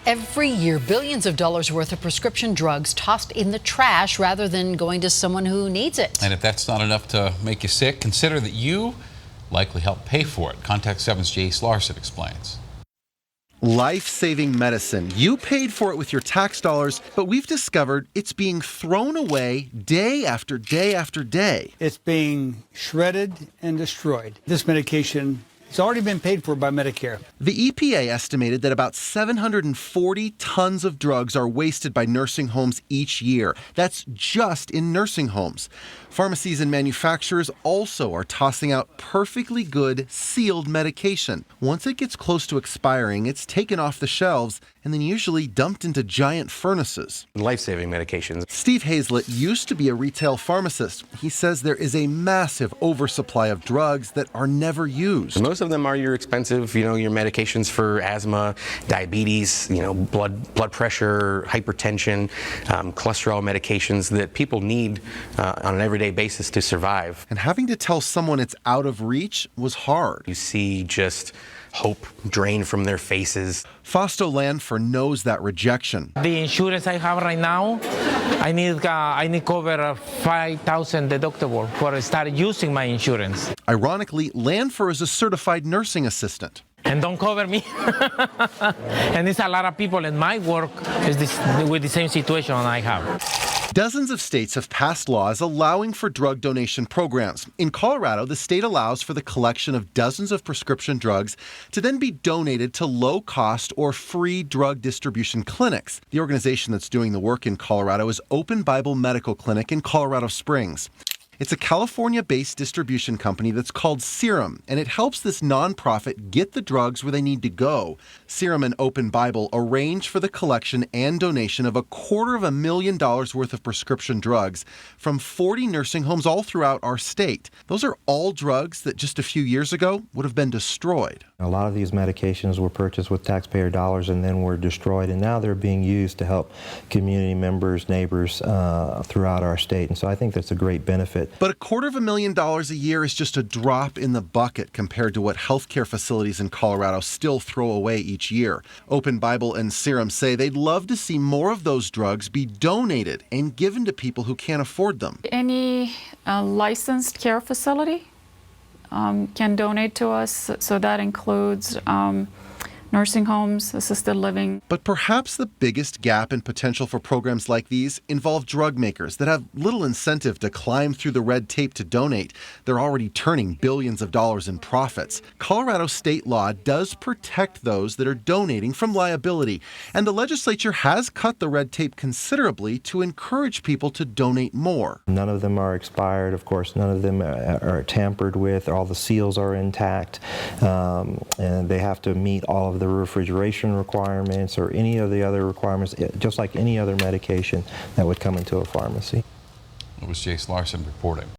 Every year, billions of dollars worth of prescription drugs tossed in the trash rather than going to someone who needs it. And if that's not enough to make you sick, consider that you likely helped pay for it. Contact 7's Jace Larson explains. Life-saving medicine. You paid for it with your tax dollars, but we've discovered it's being thrown away day after day after day. It's being shredded and destroyed. This medication has already been paid for by Medicare. The EPA estimated that about 740 tons of drugs are wasted by nursing homes each year. That's just in nursing homes. Pharmacies and manufacturers also are tossing out perfectly good, sealed medication. Once it gets close to expiring, it's taken off the shelves and then usually dumped into giant furnaces. Life-saving medications. Steve Hazlett used to be a retail pharmacist. He says there is a massive oversupply of drugs that are never used. Most of them are your expensive, your medications for asthma, diabetes, blood pressure, hypertension, cholesterol medications that people need on an everyday basis to survive. And having to tell someone it's out of reach was hard. You see just hope drain from their faces. Fausto Lanfer knows that rejection. The insurance I have right now, I need cover 5,000 deductible for start using my insurance. Ironically, Lanfer is a certified nursing assistant. And don't cover me. And there's a lot of people in my work with the same situation I have. Dozens of states have passed laws allowing for drug donation programs. In Colorado, the state allows for the collection of dozens of prescription drugs to then be donated to low-cost or free drug distribution clinics. The organization that's doing the work in Colorado is Open Bible Medical Clinic in Colorado Springs. It's a California-based distribution company that's called Serum, and it helps this nonprofit get the drugs where they need to go. Serum and Open Bible arrange for the collection and donation of $250,000 worth of prescription drugs from 40 nursing homes all throughout our state. Those are all drugs that just a few years ago would have been destroyed. A lot of these medications were purchased with taxpayer dollars and then were destroyed, and now they're being used to help community members, neighbors throughout our state. And so I think that's a great benefit. But $250,000 a year is just a drop in the bucket compared to what healthcare facilities in Colorado still throw away each year. Open Bible and Serum say they'd love to see more of those drugs be donated and given to people who can't afford them. Any licensed care facility can donate to us, so that includes nursing homes, assisted living. But perhaps the biggest gap in potential for programs like these involve drug makers that have little incentive to climb through the red tape to donate. They're already turning billions of dollars in profits. Colorado state law does protect those that are donating from liability, and the legislature has cut the red tape considerably to encourage people to donate more. None of them are expired, of course. None of them are tampered with. All the seals are intact, and they have to meet all of the refrigeration requirements or any of the other requirements, just like any other medication that would come into a pharmacy. It was Jace Larson reporting.